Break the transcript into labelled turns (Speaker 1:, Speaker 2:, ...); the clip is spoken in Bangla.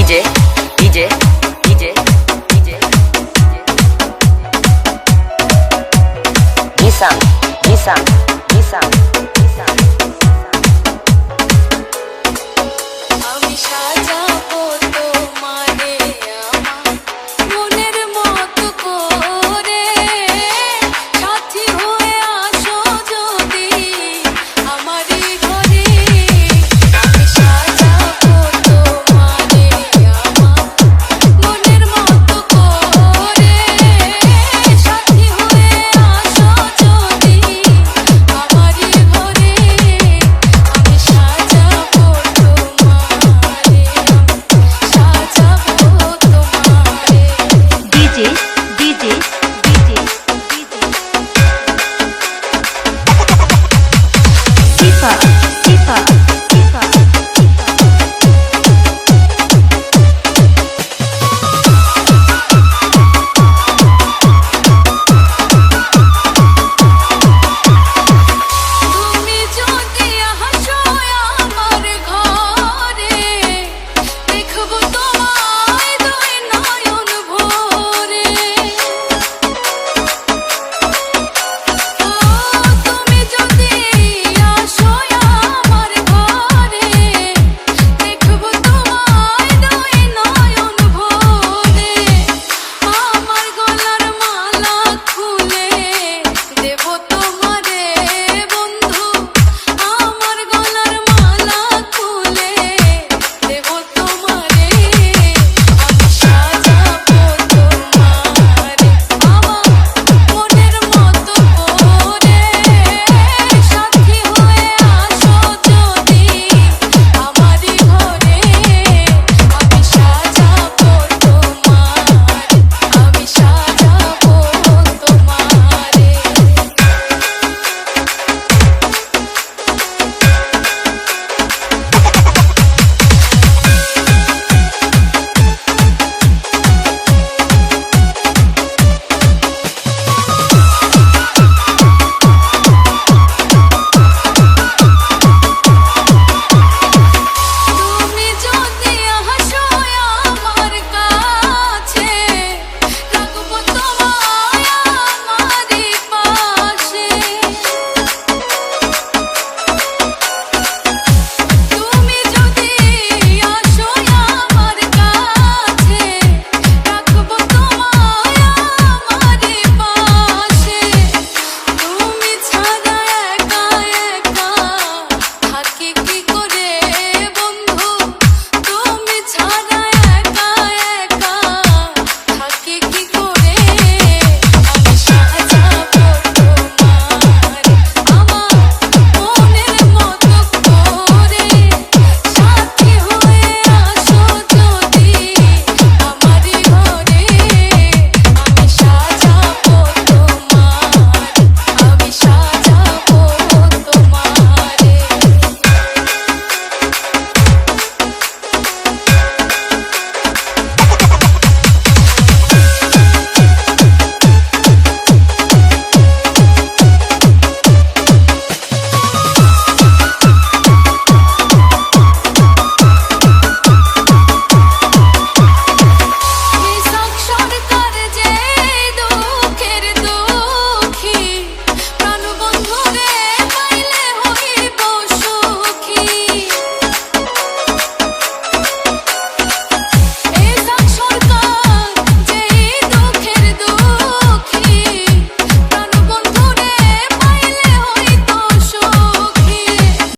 Speaker 1: DJ DJ DJ DJ Nissan Nissan Nissan Nissan
Speaker 2: আমি সাজাবো তোমারে আমার মনের মতো করে সাথী হয়ে আসো যদি আমারই ঘরে আমি সাজাবো তোমারে আমার মনের মতো করে সাথী হয়ে আসো যদি আমারই ঘরে আমি সাজাবো তোমারে সাজাবো তোমারে
Speaker 3: DJ DJ DJ DJ Sifa